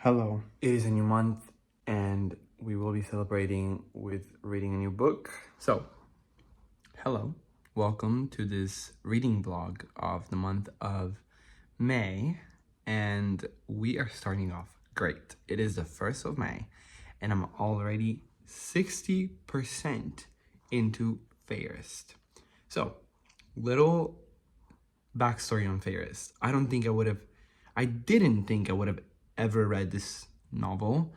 Hello. It is a new month and we will be celebrating with reading a new book. So, hello. Welcome to this reading vlog of the month of May. And we are starting off great. It is the 1st of May and I'm already 60% into Fairest. So, little backstory on Fairest. I didn't think I would have ever read this novel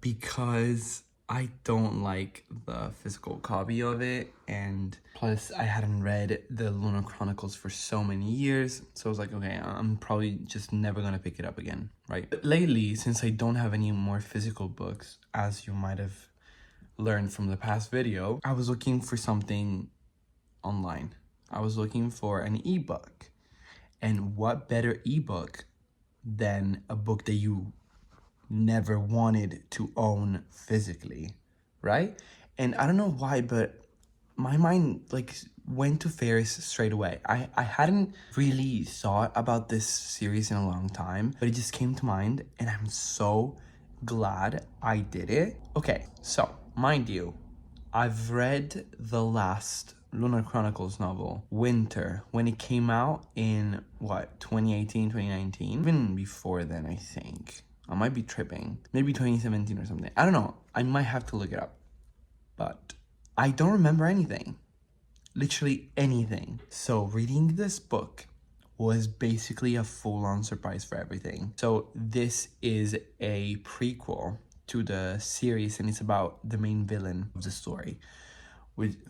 because I don't like the physical copy of it, and plus I hadn't read the Lunar Chronicles for so many years, so I was like, okay, I'm probably just never gonna pick it up again, right? But lately, since I don't have any more physical books, as you might have learned from the past video, I was looking for something online. I was looking for an ebook, and what better ebook than a book that you never wanted to own physically, right? And I don't know why, but my mind went to Fairest straight away. I hadn't really thought about this series in a long time, but it just came to mind and I'm so glad I did it. Okay, so mind you, I've read the last Lunar Chronicles novel, Winter, when it came out in, 2018, 2019? Even before then, I think. I might be tripping. Maybe 2017 or something. I don't know. I might have to look it up. But I don't remember anything. Literally anything. So reading this book was basically a full-on surprise for everything. So this is a prequel to the series, and it's about the main villain of the story,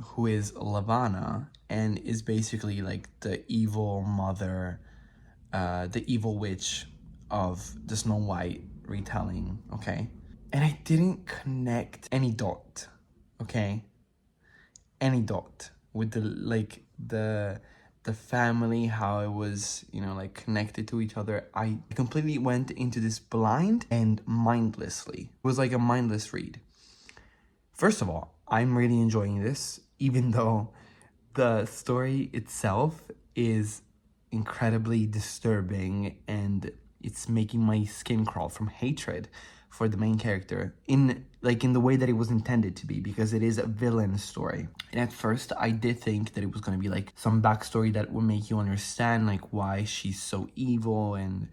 who is Lavanna, and is basically like the evil mother, the evil witch of the Snow White retelling, okay? And I didn't connect any dot, okay? Any dot with the family, how it was, connected to each other. I completely went into this blind and mindlessly. It was like a mindless read. First of all, I'm really enjoying this, even though the story itself is incredibly disturbing and it's making my skin crawl from hatred for the main character in the way that it was intended to be, because it is a villain story. And at first I did think that it was going to be like some backstory that would make you understand like why she's so evil and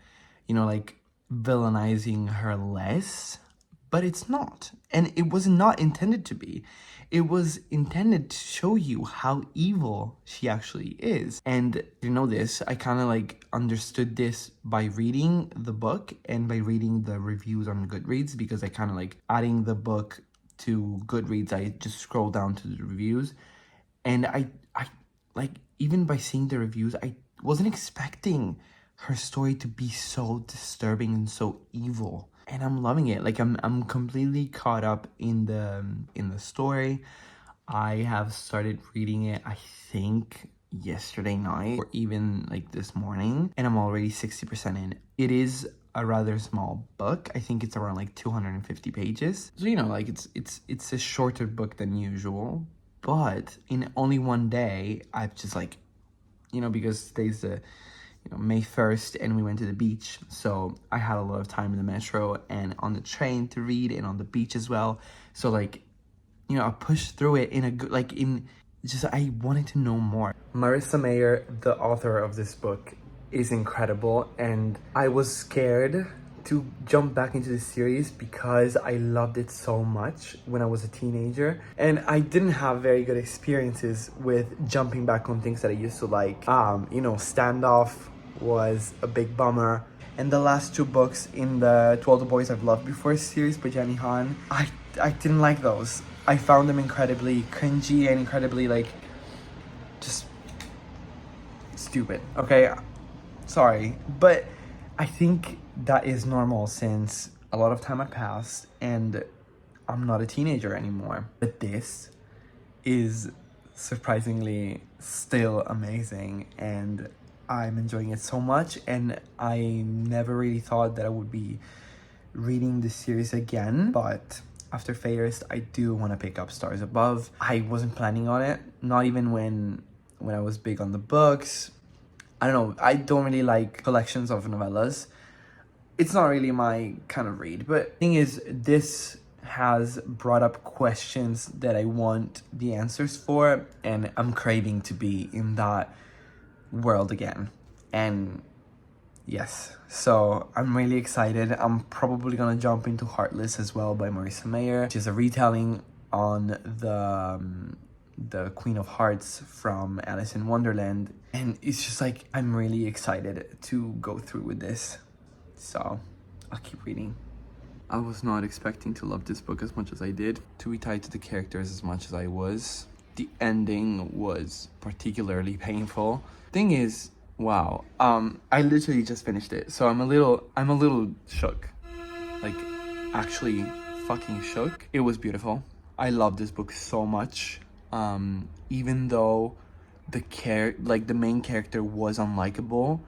villainizing her less. But it's not. And it was not intended to be. It was intended to show you how evil she actually is. And this, I kind of understood this by reading the book and by reading the reviews on GOODREADS, because I kind of adding the book to GOODREADS, I just scroll down to the reviews. And I even by seeing the reviews, I wasn't expecting her story to be so disturbing and so evil. And I'm loving it. I'm completely caught up in the story. I have started reading it, I think, yesterday night or even this morning, and I'm already 60% in. It is a rather small book. I think it's around 250 pages. So it's a shorter book than usual. But in only one day, I've just because today's the May 1st and we went to the beach, so I had a lot of time in the metro and on the train to read, and on the beach as well. So I pushed through it in a good I wanted to know more. Marissa Mayer, the author of this book, is incredible, and I was scared to jump back into the series because I loved it so much when I was a teenager, and I didn't have very good experiences with jumping back on things that I used to like. Standoff was a big bummer, and the last two books in the To All the Boys I've Loved Before series by Jenny Han, I didn't like those. I found them incredibly cringy and incredibly just stupid. Okay, sorry, but I think that is normal since a lot of time had passed and I'm not a teenager anymore. But this is surprisingly still amazing, and I'm enjoying it so much, and I never really thought that I would be reading this series again. But after Fairest, I do want to pick up Stars Above. I wasn't planning on it, not even when I was big on the books. I don't know, I don't really like collections of novellas, it's not really my kind of read. But thing is, this has brought up questions that I want the answers for, and I'm craving to be in that world again. And yes, so I'm really excited. I'm probably gonna jump into Heartless as well by Marissa Mayer, which is a retelling on the Queen of Hearts from Alice in Wonderland. And it's just like, I'm really excited to go through with this. So I'll keep reading. I was not expecting to love this book as much as I did, to be tied to the characters as much as I was. The ending was particularly painful. Thing is, wow, I literally just finished it, so I'm a little shook. Like, actually fucking shook. It was beautiful. I love this book so much. Even though the main character was unlikable,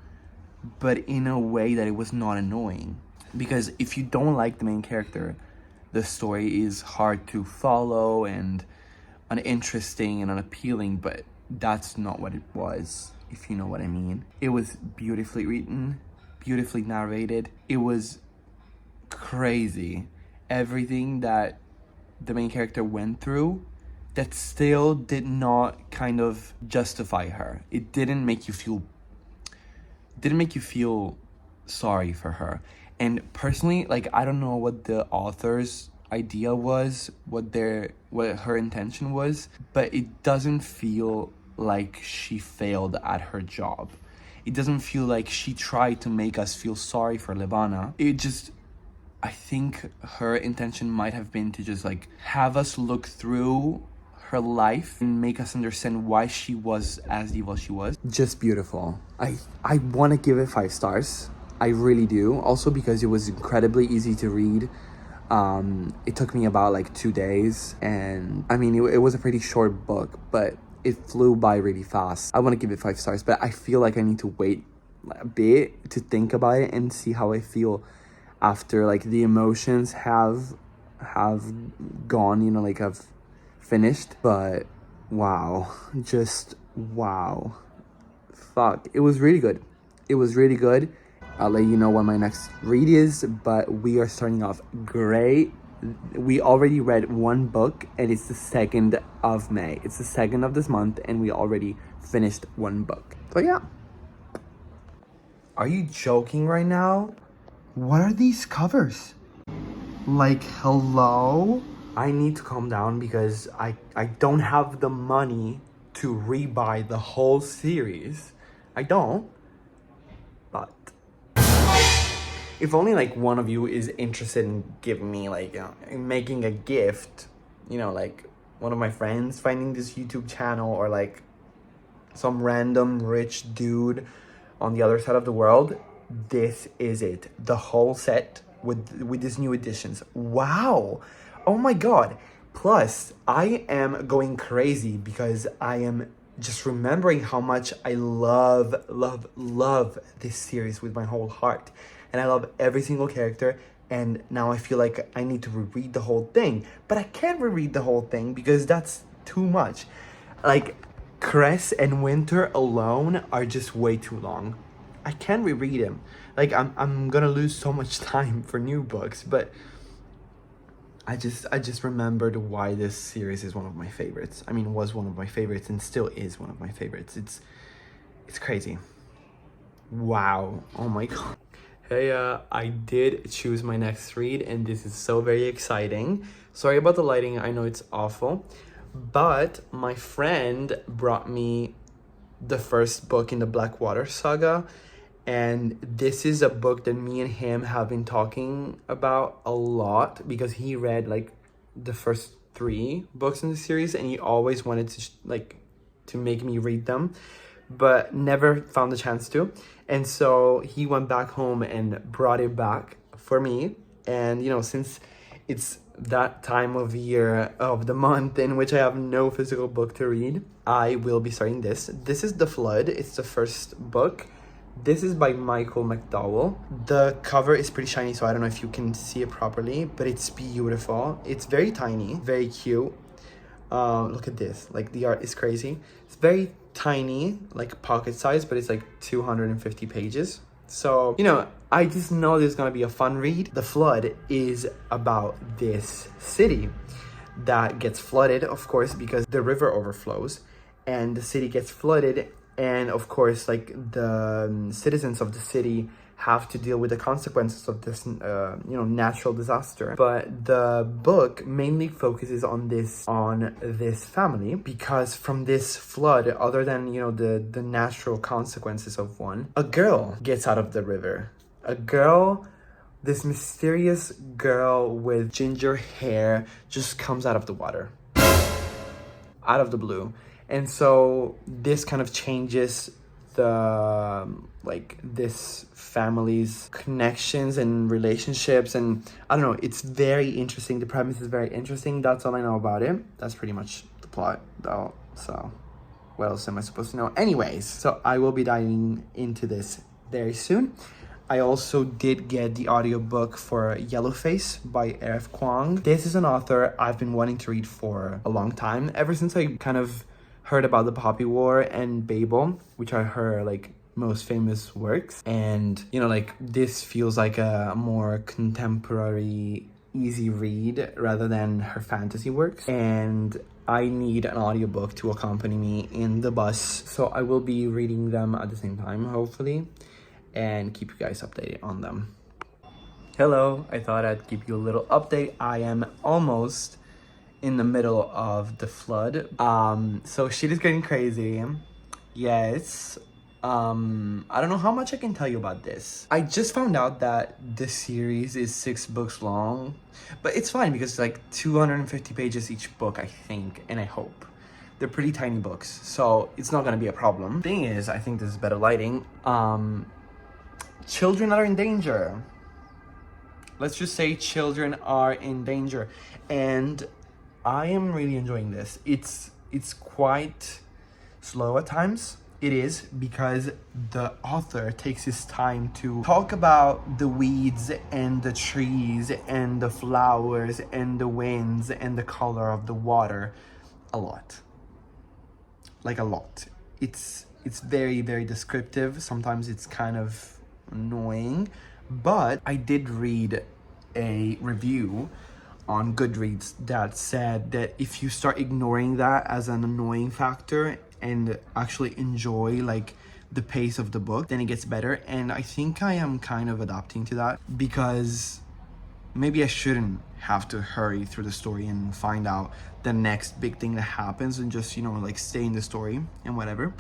but in a way that it was not annoying. Because if you don't like the main character, the story is hard to follow and uninteresting and unappealing, but that's not what it was, if you know what I mean. It was beautifully written, beautifully narrated. It was crazy. Everything that the main character went through, that still did not kind of justify her. It didn't make you feel sorry for her. And personally, like, I don't know what the author's idea was, what her intention was, but it doesn't feel like she failed at her job. It doesn't feel like she tried to make us feel sorry for Levana. I think her intention might have been to just like have us look through her life and make us understand why she was as evil she was. Just beautiful. I want to give it 5 stars. I really do. Also because it was incredibly easy to read. It took me about like 2 days, and I mean it was a pretty short book, but it flew by really fast. I want to give it 5 stars, but I feel like I need to wait a bit to think about it and see how I feel after like the emotions have gone, you know, like I've finished. But wow, just wow, fuck, it was really good. It was really good. I'll let you know what my next read is, but we are starting off great. We already read 1 book, and it's the 2nd of May. It's the 2nd of this month, and we already finished 1 book. So yeah. Are you joking right now? What are these covers? Like, hello? I need to calm down because I don't have the money to rebuy the whole series. I don't. But if only like one of you is interested in giving me like, you know, in making a gift, you know, like one of my friends finding this YouTube channel, or like some random rich dude on the other side of the world, this is it. The whole set with these new editions. Wow. Oh my God. Plus, I am going crazy because I am just remembering how much I love this series with my whole heart. And I love every single character. And now I feel like I need to reread the whole thing. But I can't reread the whole thing because that's too much. Like, Cress and Winter alone are just way too long. I can't reread them. Like, I'm gonna lose so much time for new books. But I just remembered why this series is one of my favorites. I mean, was one of my favorites and still is one of my favorites. It's crazy. Wow. Oh my God. Hey, I did choose my next read, and this is so very exciting. Sorry about the lighting, I know it's awful, but my friend brought me the first book in the Blackwater saga, and this is a book that me and him have been talking about a lot because he read like the first 3 books in the series, and he always wanted to to make me read them, but never found the chance to. And so he went back home and brought it back for me. And, you know, since it's that time of year of the month in which I have no physical book to read, I will be starting this. This is The Flood. It's the first book. This is by Michael McDowell. The cover is pretty shiny, so I don't know if you can see it properly, but it's beautiful. It's very tiny, very cute. Look at this. Like, the art is crazy. It's very tiny, like pocket size, but it's like 250 pages. So, you know, I just know there's gonna be a fun read. The Flood is about this city that gets flooded, of course, because the river overflows and the city gets flooded. And of course, like, the citizens of the city have to deal with the consequences of this, natural disaster. But the book mainly focuses on this family, because from this flood, other than, the natural consequences of one, a girl gets out of the river. This mysterious girl with ginger hair just comes out of the water, out of the blue. And so this kind of changes this family's connections and relationships, and I don't know, it's very interesting. The premise is very interesting. That's all I know about it. That's pretty much the plot though. So what else am I supposed to know? Anyways, so I will be diving into this very soon. I also did get the audiobook for Yellowface by R.F. Kuang. This is an author I've been wanting to read for a long time, ever since I kind of heard about the Poppy War and Babel, which are her most famous works. And this feels like a more contemporary, easy read rather than her fantasy works. And I need an audiobook to accompany me in the bus, so I will be reading them at the same time, hopefully, and keep you guys updated on them. Hello, I thought I'd give you a little update. I am almost in the middle of the Flood. So shit is getting crazy. Yes. I don't know how much I can tell you about this. I just found out that this series is 6 books long, but it's fine because it's 250 pages each book, I think, and I hope. They're pretty tiny books, so it's not gonna be a problem. Thing is, I think this is better lighting. Children are in danger. Let's just say children are in danger. And I am really enjoying this. It's quite slow at times. It is, because the author takes his time to talk about the weeds and the trees and the flowers and the winds and the color of the water a lot. A lot. It's very, very descriptive. Sometimes it's kind of annoying, but I did read a review on GOODREADS that said that if you start ignoring that as an annoying factor and actually enjoy the pace of the book, then it gets better. And I think I am kind of adapting to that, because maybe I shouldn't have to hurry through the story and find out the next big thing that happens, and just stay in the story and whatever.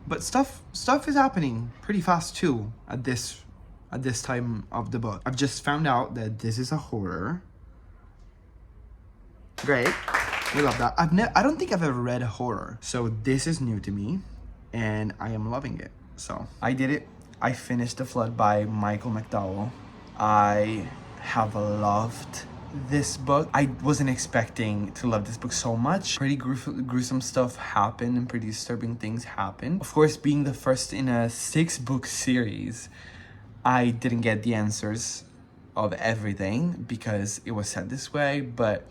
But stuff is happening pretty fast too at this time of the book. I've just found out that this is a horror. Great, we love that. I don't think I've ever read a horror, so this is new to me, and I am loving it. So I did it. I finished The Flood by Michael McDowell. I have loved this book. I wasn't expecting to love this book so much. Pretty gruesome stuff happened and pretty disturbing things happened. Of course, being the first in a 6-book series, I didn't get the answers of everything because it was set this way, but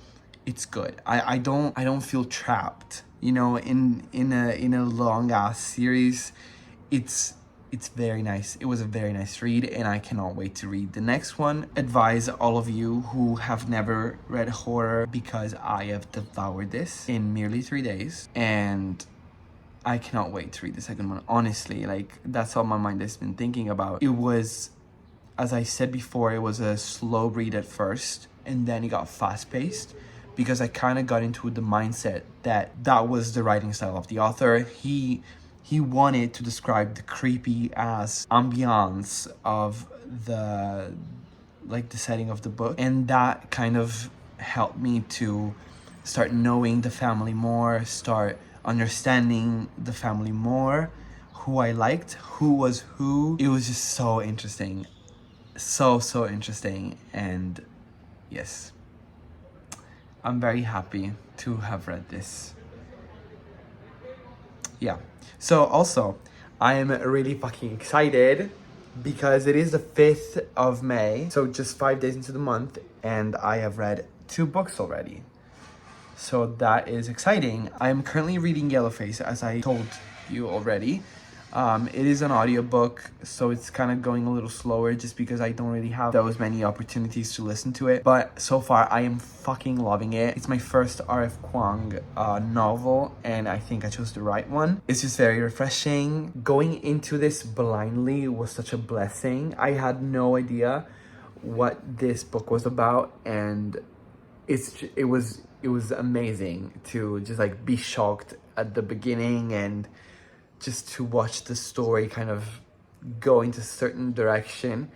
it's good. I don't feel trapped, in a long ass series. It's very nice. It was a very nice read, and I cannot wait to read the next one. Advise all of you who have never read horror, because I have devoured this in merely 3 days, and I cannot wait to read the second one. Honestly, that's all my mind has been thinking about. It was, as I said before, it was a slow read at first, and then it got fast-paced, because I kind of got into the mindset that was the writing style of the author. He wanted to describe the creepy ass ambiance of the setting of the book, and that kind of helped me to start knowing the family more, start understanding the family more, who I liked, who was who. It was just so interesting, so interesting. And yes, I'm very happy to have read this. Yeah. So also, I am really fucking excited because it is the 5th of May. So just 5 days into the month, and I have read 2 books already. So that is exciting. I am currently reading Yellowface, as I told you already. It is an audiobook, so it's kind of going a little slower just because I don't really have those many opportunities to listen to it. But so far, I am fucking loving it. It's my first R.F. Kuang novel, and I think I chose the right one. It's just very refreshing. Going into this blindly was such a blessing. I had no idea what this book was about, and it was amazing to just like be shocked at the beginning and just to watch the story kind of go into a certain direction,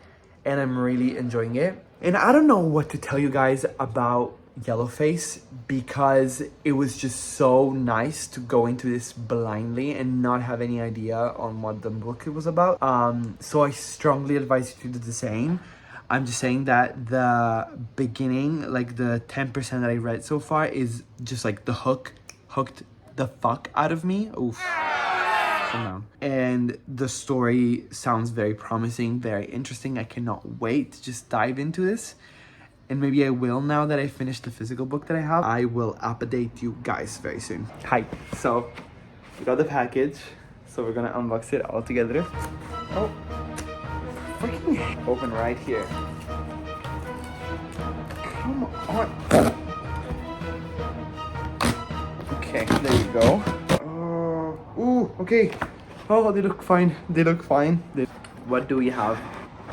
and I'm really enjoying it. And I don't know what to tell you guys about Yellowface because it was just so nice to go into this blindly and not have any idea on what the book was about. So I strongly advise you to do the same. I'm just saying that the beginning, like the 10% that I read so far, is just like the hooked the fuck out of me. Oof. No. And the story sounds very promising, very interesting. I cannot wait to just dive into this. And maybe I will, now that I finished the physical book that I have. I will update you guys very soon. Hi. So, we got the package. So we're gonna unbox it all together. Oh, freaking open right here. Come on. Okay, there you go. Ooh, okay. Oh, they look fine. They look fine. What do we have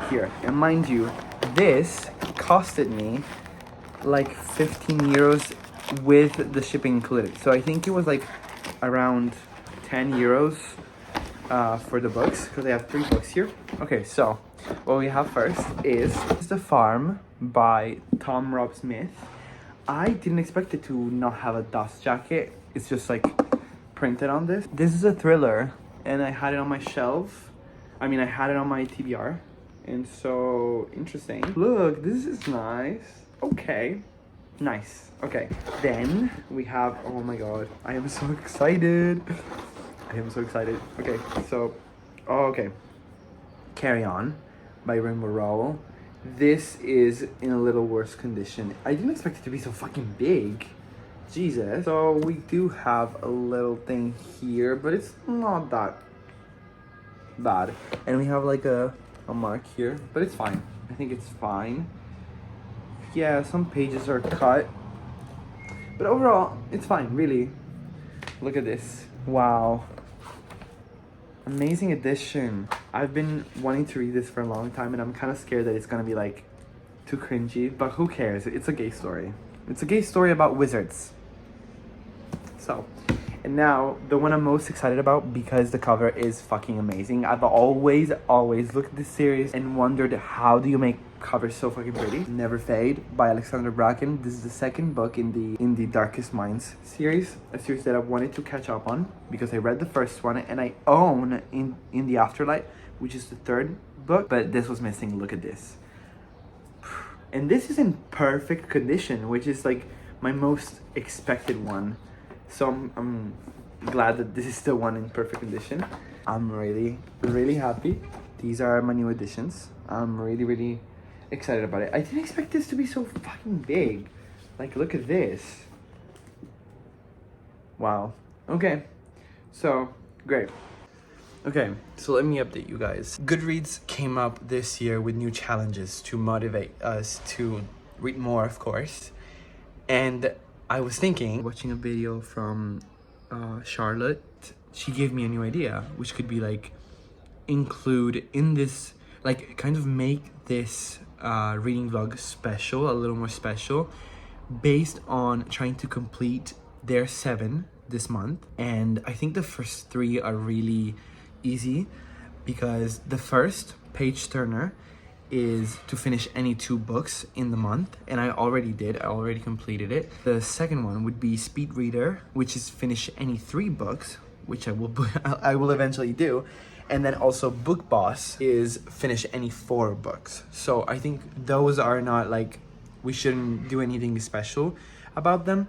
here? And mind you, this costed me like 15 euros with the shipping included. So I think it was like around 10 euros for the books, because I have 3 books here. Okay, so what we have first is The Farm by Tom Rob Smith. I didn't expect it to not have a dust jacket. It's just like printed on this. This is a thriller, and I had it on my shelf. I mean, I had it on my TBR, and so interesting. Look, this is nice. Okay, nice. Okay, then we have, oh my god, I am so excited. I am so excited. Okay, so, oh, okay. Carry On by Rainbow Rowell. This is in a little worse condition. I didn't expect it to be so fucking big. Jesus. So we do have a little thing here, but it's not that bad. And we have like a mark here, but it's fine. I think it's fine. Yeah, some pages are cut, but overall, it's fine, really. Look at this. Wow. Amazing edition. I've been wanting to read this for a long time, and I'm kind of scared that it's gonna be like too cringy, but who cares? It's a gay story. It's a gay story about wizards. So, and now the one I'm most excited about, because the cover is fucking amazing. I've always looked at this series and wondered, how do you make covers so fucking pretty? Never Fade by Alexander Bracken. This is the second book in the Darkest Minds series, a series that I wanted to catch up on because I read the first one and I own in the Afterlight, which is the third book, but this was missing. Look at this. And this is in perfect condition, which is like my most expected one. So I'm glad that this is the one in perfect condition. I'm really happy. These are my new additions. I'm really excited about it. I didn't expect this to be so fucking big. Like, look at this. Wow. Okay. So, great. Okay, so let me update you guys. Goodreads came up this year with new challenges to motivate us to read more, of course. And I was thinking, watching a video from Charlotte, she gave me a new idea, which could be like, include in this, like kind of make this reading vlog special, a little more special, based on trying to complete their 7 this month. And I think the first 3 are really easy, because the first, Page Turner, is to finish any 2 books in the month, and I already completed it. The second one would be Speed Reader, which is finish any 3 books, which I will eventually do. And then also Book Boss is finish any 4 books. So I think those are not like, we shouldn't do anything special about them.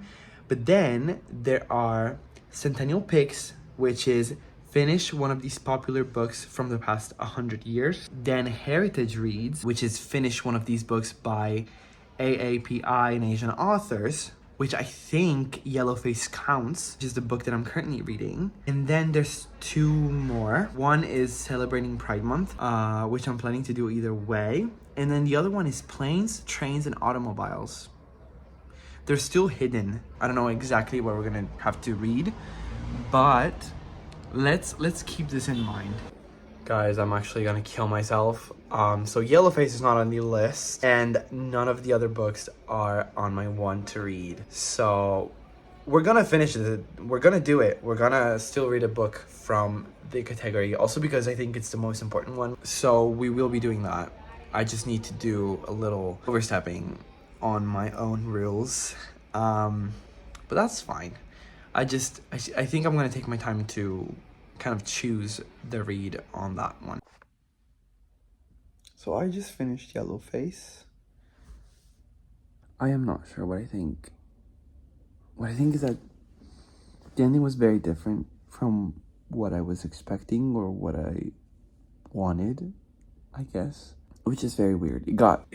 But then there are Centennial Picks, which is finish one of these popular books from the past 100 years. Then Heritage Reads, which is finish one of these books by AAPI and Asian authors, which I think Yellowface counts, which is the book that I'm currently reading. And then there's 2 more. One is celebrating Pride Month, which I'm planning to do either way. And then the other one is Planes, Trains, and Automobiles. They're still hidden. I don't know exactly what we're gonna have to read, but let's keep this in mind. Guys, I'm actually gonna kill myself. So Yellowface is not on the list, and none of the other books are on my one to read. So we're gonna finish it. We're gonna do it. We're gonna still read a book from the category, also because I think it's the most important one. So we will be doing that. I just need to do a little overstepping on my own rules. But that's fine. I think I'm gonna take my time to kind of choose the read on that one. So I just finished Yellowface. I am not sure what I think. What I think is that the ending was very different from what I was expecting or what I wanted, I guess. Which is very weird. It got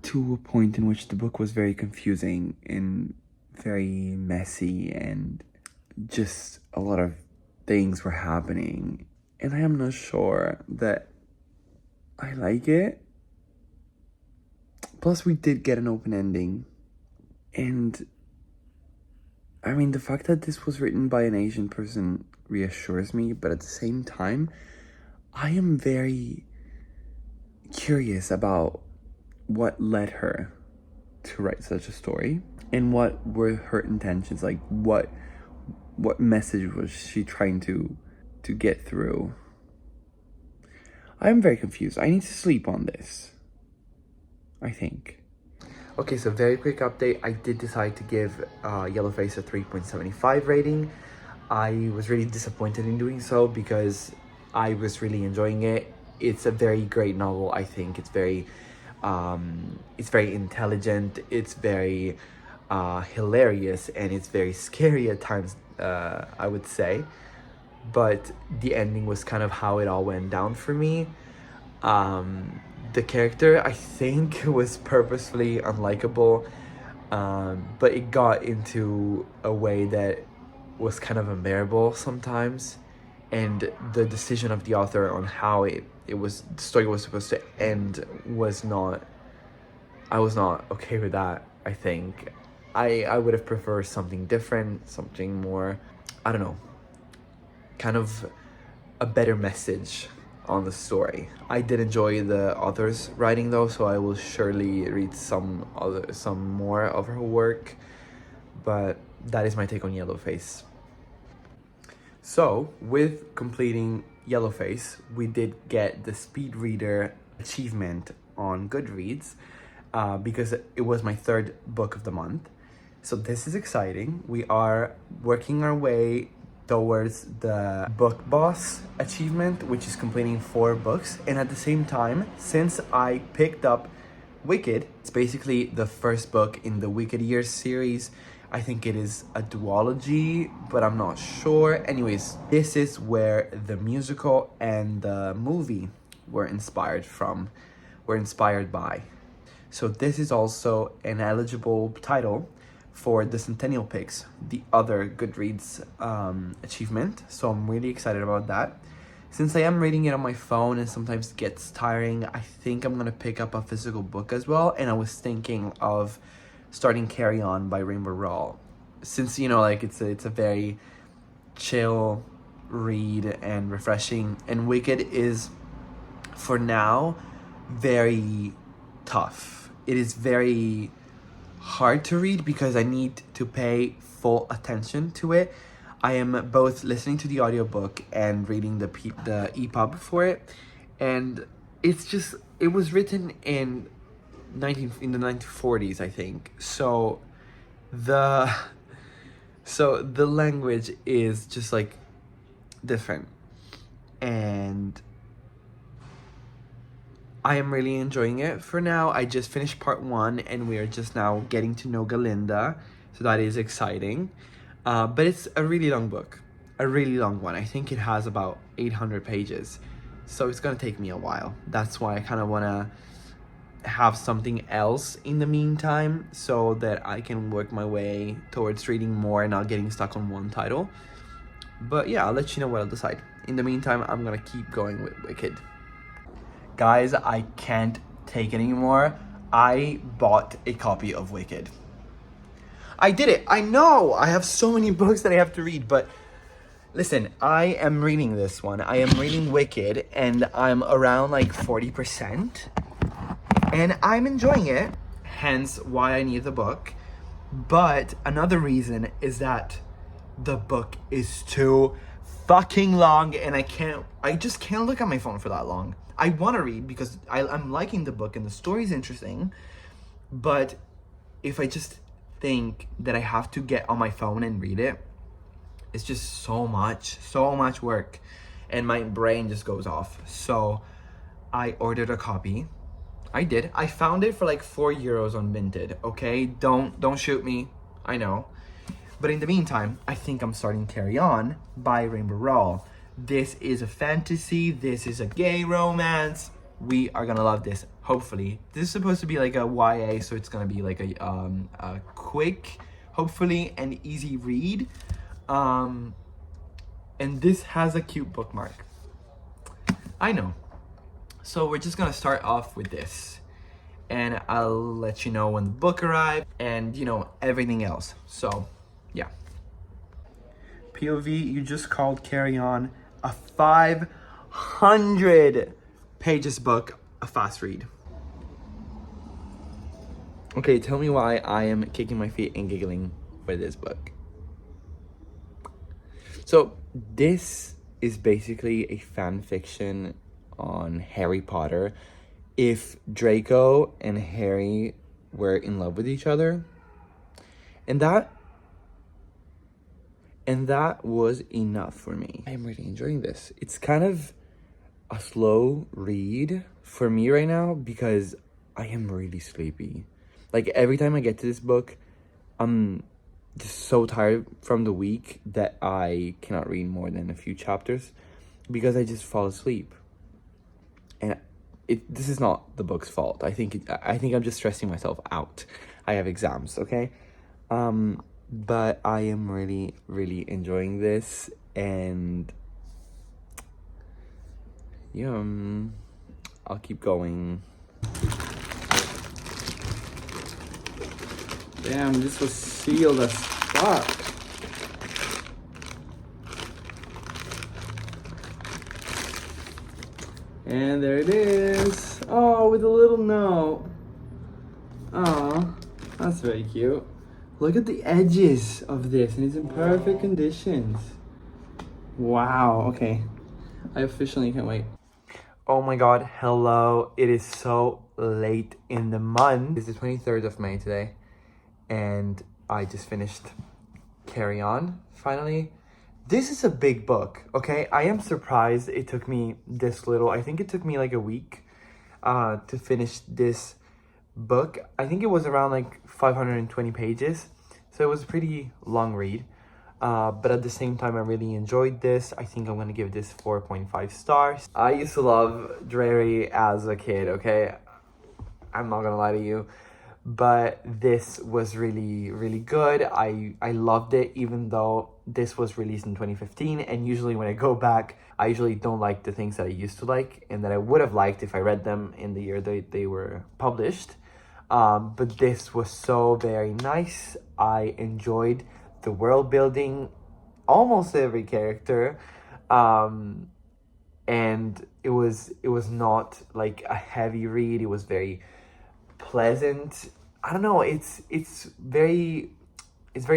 to a point in which the book was very confusing and very messy, and just a lot of things were happening, and I am not sure that I like it. Plus, we did get an open ending, and I mean, the fact that this was written by an Asian person reassures me, but at the same time, I am very curious about what led her to write such a story, and what were her intentions, like what message was she trying to get through. I'm very confused. I need to sleep on this, I think. Okay, so very quick update. I did decide to give Yellowface a 3.75 rating. I was really disappointed in doing so because I was really enjoying it. It's a very great novel, I think. It's very intelligent, it's very hilarious, and it's very scary at times, I would say. But the ending was kind of how it all went down for me. The character, I think, was purposefully unlikable, but it got into a way that was kind of unbearable sometimes. And the decision of the author on how the story was supposed to end I was not okay with that, I think. I would have preferred something different, something more, I don't know, kind of a better message on the story. I did enjoy the author's writing though, so I will surely read some more of her work, but that is my take on Yellowface. So, with completing Yellowface, we did get the speed reader achievement on GOODREADS, because it was my 3rd book of the month. So this is exciting. We are working our way towards the book boss achievement, which is completing 4 books. And at the same time, since I picked up Wicked, it's basically the first book in the Wicked Years series. I think it is a duology, but I'm not sure. Anyways, this is where the musical and the movie were inspired by. So this is also an eligible title for the Centennial Picks, the other GOODREADS achievement. So I'm really excited about that. Since I am reading it on my phone and sometimes it gets tiring, I think I'm gonna pick up a physical book as well. And I was thinking of starting Carry On by Rainbow Rowell. Since, you know, like it's a very chill read and refreshing. And Wicked is, for now, very tough. It is very hard to read because I need to pay full attention to it. I am both listening to the audiobook and reading the EPUB for it, and it was written in the 1940s, I think. So the language is just like different, and I am really enjoying it for now. I just finished part 1 and we are just now getting to know Galinda, so that is exciting. But it's a really long book, a really long one. I think it has about 800 pages, so it's gonna take me a while. That's why I kind of wanna have something else in the meantime so that I can work my way towards reading more and not getting stuck on one title. But yeah, I'll let you know what I'll decide. In the meantime, I'm gonna keep going with Wicked. Guys, I can't take it anymore. I bought a copy of Wicked. I did it. I know. I have so many books that I have to read, but listen, I am reading this one. I am reading Wicked, and I'm around like 40%. And I'm enjoying it, hence why I need the book. But another reason is that the book is too fucking long, and I just can't look at my phone for that long. I want to read because I'm liking the book and the story's interesting, but if I just think that I have to get on my phone and read it, it's just so much work, and my brain just goes off. So I ordered a copy. I did. I found it for like €4 on Vinted, okay? Don't shoot me. I know. But in the meantime, I think I'm starting Carry On by Rainbow Rowell. This is a fantasy. This is a gay romance. We are gonna love this, hopefully. This is supposed to be like a YA, so it's gonna be like a quick, hopefully, and easy read. And this has a cute bookmark. I know. So we're just gonna start off with this, and I'll let you know when the book arrives and, you know, everything else. So yeah. POV, you just called Carry On a 500 pages book a fast read. Okay, tell me why I am kicking my feet and giggling for this book. So this is basically a fan fiction on Harry Potter if Draco and Harry were in love with each other. And that was enough for me. I am really enjoying this. It's kind of a slow read for me right now because I am really sleepy. Like every time I get to this book, I'm just so tired from the week that I cannot read more than a few chapters because I just fall asleep. And this is not the book's fault. I think I'm just stressing myself out. I have exams, okay? But I am really, really enjoying this, and yeah, I'll keep going. Damn, this was sealed as fuck. And there it is. Oh, with a little note. Oh, that's very cute. Look at the edges of this, and it's in perfect conditions. Wow, okay. I officially can't wait. Oh my god, hello. It is so late in the month. It's the 23rd of May today, and I just finished Carry On, finally. This is a big book, okay? I am surprised it took me this little. I think it took me like a week to finish this book. I think it was around like 520 pages, so it was a pretty long read, but at the same time I really enjoyed this. I think I'm gonna give this 4.5 stars. I used to love Dreary as a kid, okay? I'm not gonna lie to you, but this was really, really good. I loved it, even though this was released in 2015, and usually when I go back, I usually don't like the things that I used to like and that I would have liked if I read them in the year they were published. But this was so very nice. I enjoyed the world building, almost every character, and it was not like a heavy read. It was very pleasant. I don't know, it's very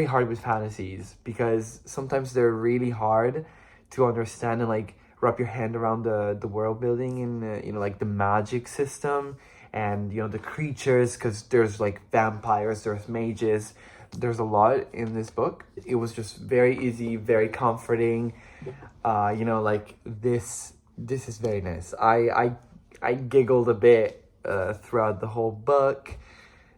hard with fantasies because sometimes they're really hard to understand and like wrap your hand around the world building and you know, like the magic system and, you know, the creatures, because there's like vampires, there's mages, there's a lot in this book. It was just very easy, very comforting. You know, like this is very nice. I giggled a bit throughout the whole book.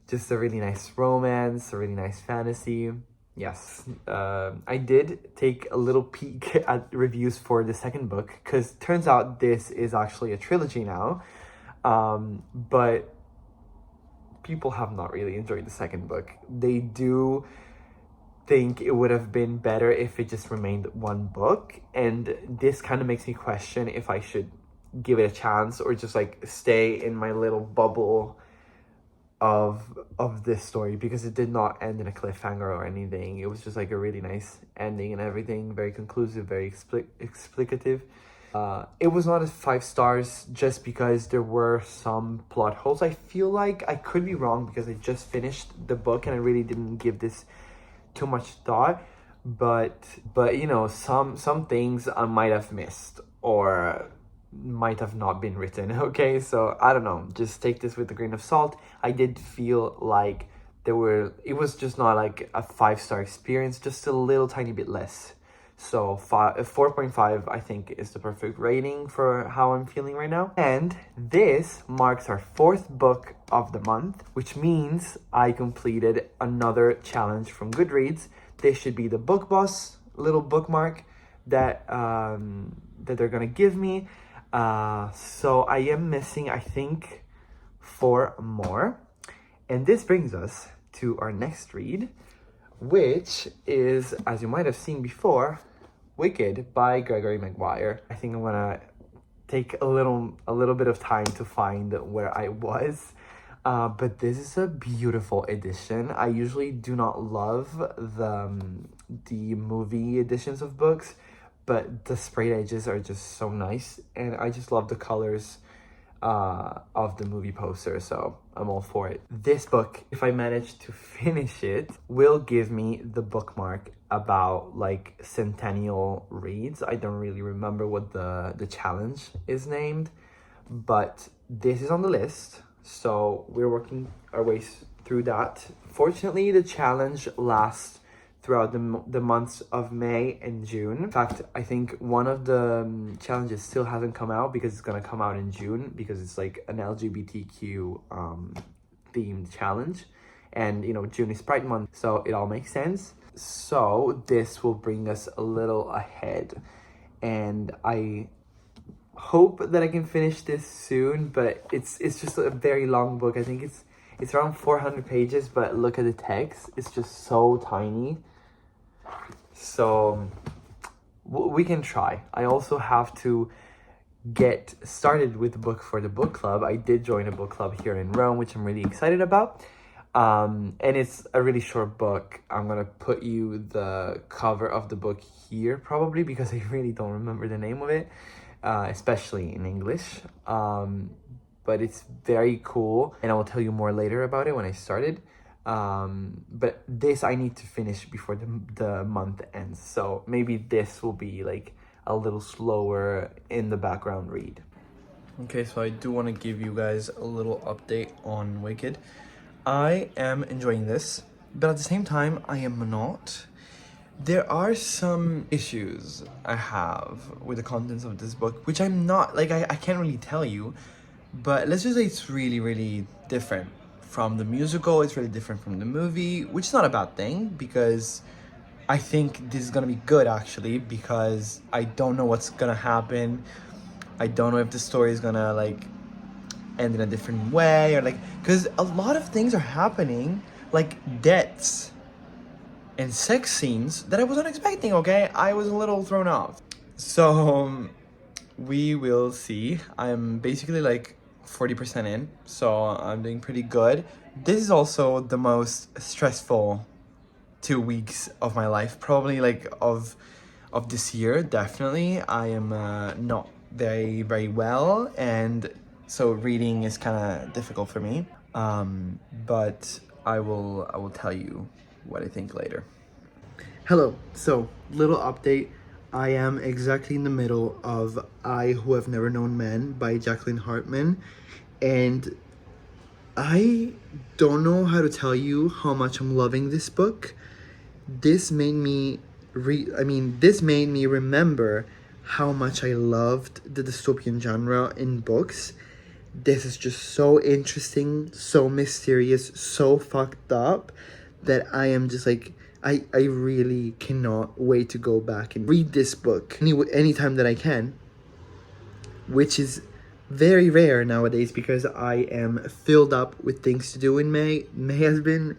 Just a really nice romance, a really nice fantasy. Yes, I did take a little peek at reviews for the second book, because turns out this is actually a trilogy now. But people have not really enjoyed the second book. They do think it would have been better if it just remained one book, and this kind of makes me question if I should give it a chance or just like stay in my little bubble of this story, because it did not end in a cliffhanger or anything. It was just like a really nice ending and everything, very conclusive, very explicative. It was not 5 stars just because there were some plot holes. I feel like I could be wrong because I just finished the book and I really didn't give this too much thought, but you know, some things I might have missed or might have not been written. Okay, so I don't know, just take this with a grain of salt. I did feel like it was just not like a 5-star experience, just a little tiny bit less. So 4.5 I think is the perfect rating for how I'm feeling right now. And this marks our 4th book of the month, which means I completed another challenge from Goodreads. This should be the Book Boss little bookmark that that they're gonna give me. So I am missing, I think, 4 more. And this brings us to our next read, which is, as you might have seen before, Wicked by Gregory Maguire. I think I'm gonna take a little bit of time to find where I was, but this is a beautiful edition. I usually do not love the movie editions of books, but the sprayed edges are just so nice, and I just love the colors of the movie poster, so I'm all for it. This book, if I manage to finish it, will give me the bookmark about like centennial reads. I don't really remember what the challenge is named, but this is on the list, so we're working our way through that. Fortunately, the challenge lasts throughout the months of May and June. In fact, I think one of the challenges still hasn't come out because it's gonna come out in June, because it's like an LGBTQ themed challenge, and you know, June is Pride Month, so it all makes sense. So this will bring us a little ahead, and I hope that I can finish this soon, but it's just a very long book. I think it's around 400 pages, but look at the text, it's just so tiny. So we can try. I also have to get started with the book for the book club. I did join a book club here in Rome, which I'm really excited about. And it's a really short book. I'm gonna put you the cover of the book here probably, because I really don't remember the name of it, especially in English. But it's very cool, and I will tell you more later about it when I started. But this I need to finish before the month ends, so maybe this will be like a little slower in the background read. Okay, so I do want to give you guys a little update on Wicked. I am enjoying this, but at the same time I am not. There are some issues I have with the contents of this book, which I'm not, like, I can't really tell you, but let's just say it's really, really different from the musical. It's really different from the movie, which is not a bad thing, because I think this is gonna be good actually, because I don't know what's gonna happen. I don't know if the story is gonna like end in a different way, or like, because a lot of things are happening, like deaths and sex scenes that I wasn't expecting. Okay, I was a little thrown off. So we will see. I'm basically like 40% in, so I'm doing pretty good. This is also the most stressful 2 weeks of my life, probably, like of this year. Definitely I am not very well, and so reading is kind of difficult for me, but I will tell you what I think later. Hello, so little update. I am exactly in the middle of I Who Have Never Known Men by Jacqueline Hartman, and I don't know how to tell you how much I'm loving this book. This made me remember how much I loved the dystopian genre in books. This is just so interesting, so mysterious, so fucked up, that I am just like, I really cannot wait to go back and read this book anytime that I can, which is very rare nowadays because I am filled up with things to do in May. May has been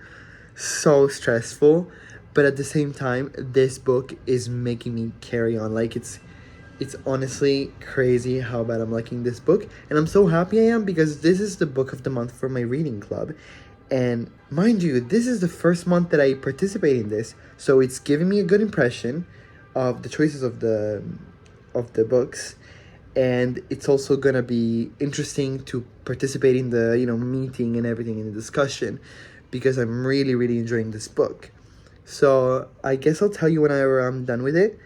so stressful, but at the same time, this book is making me carry on. Like, it's honestly crazy how bad I'm liking this book, and I'm so happy I am because this is the book of the month for my reading club. And mind you, this is the first month that I participate in this, so it's giving me a good impression of the choices of the books, and it's also gonna be interesting to participate in the meeting and everything in the discussion, because I'm really really enjoying this book. So I guess I'll tell you whenever I'm done with it,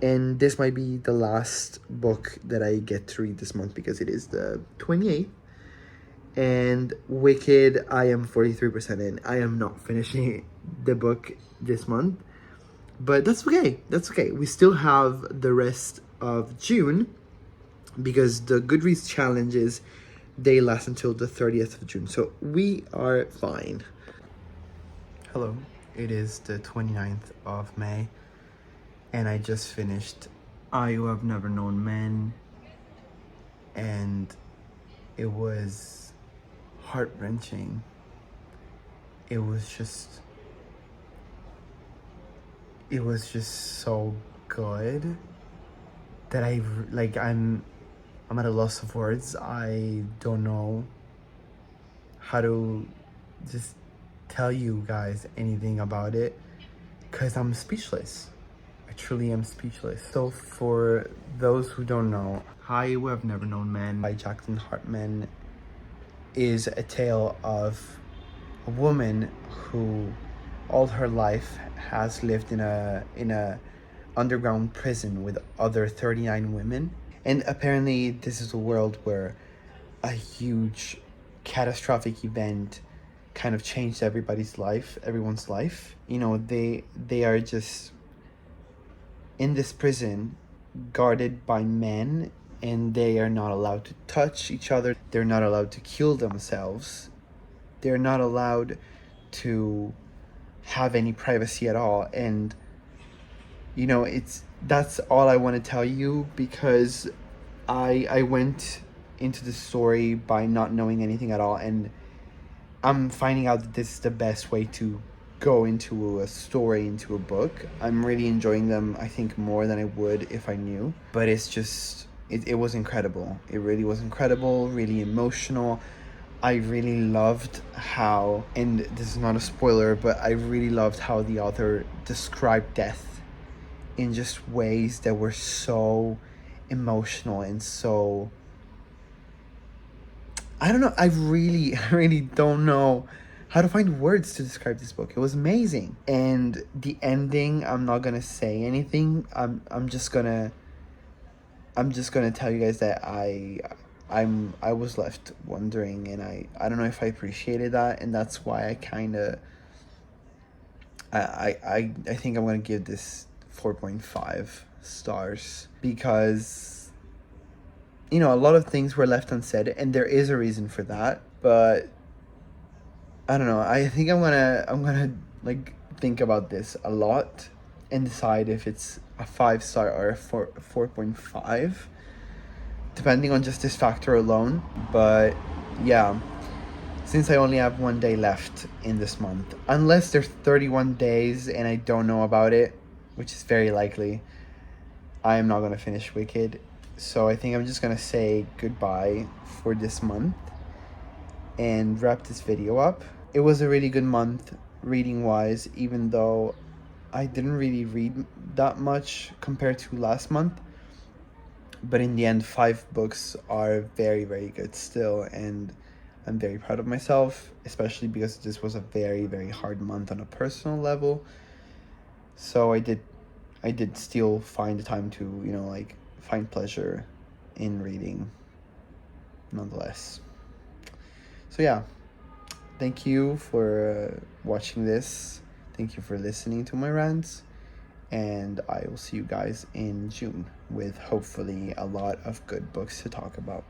and this might be the last book that I get to read this month because it is the 28th. And Wicked, I am 43% in. I am not finishing the book this month, but that's okay. That's okay. We still have the rest of June because the Goodreads challenges, they last until the 30th of June. So we are fine. Hello, it is the 29th of May, and I just finished I Who Have Never Known Men, and it was heart-wrenching. It was just so good that I'm at a loss of words. I don't know how to just tell you guys anything about it because I'm speechless. I truly am speechless. So for those who don't know, I Who Have Never Known Men by Jackson Hartman is a tale of a woman who all her life has lived in a underground prison with other 39 women. And apparently this is a world where a huge catastrophic event kind of changed everyone's life. They are just in this prison guarded by men, and they are not allowed to touch each other. They're not allowed to kill themselves. They're not allowed to have any privacy at all. And that's all I want to tell you, because I went into the story by not knowing anything at all, and I'm finding out that this is the best way to go into a story, into a book. I'm really enjoying them, I think, more than I would if I knew. But it's just, it was incredible. It really was incredible, really emotional. I really loved how, and this is not a spoiler, but I really loved how the author described death in just ways that were so emotional and so, I don't know, I really don't know how to find words to describe this book. It was amazing. And the ending, I'm not gonna say anything. I'm just gonna tell you guys that I was left wondering, and I don't know if I appreciated that, and that's why I kinda I think I'm gonna give this 4.5 stars, because a lot of things were left unsaid, and there is a reason for that. But I don't know, I think I'm gonna like think about this a lot and decide if it's a 5-star or a 4.5, depending on just this factor alone. But yeah, since I only have 1 day left in this month, unless there's 31 days and I don't know about it, which is very likely, I am not going to finish Wicked. So I think I'm just going to say goodbye for this month and wrap this video up. It was a really good month reading wise, even though I didn't really read that much compared to last month. But in the end, 5 books are very, very good still, and I'm very proud of myself, especially because this was a very, very hard month on a personal level. So I did still find the time to, find pleasure in reading nonetheless. So yeah, thank you for watching this. Thank you for listening to my rants. And I will see you guys in June with hopefully a lot of good books to talk about.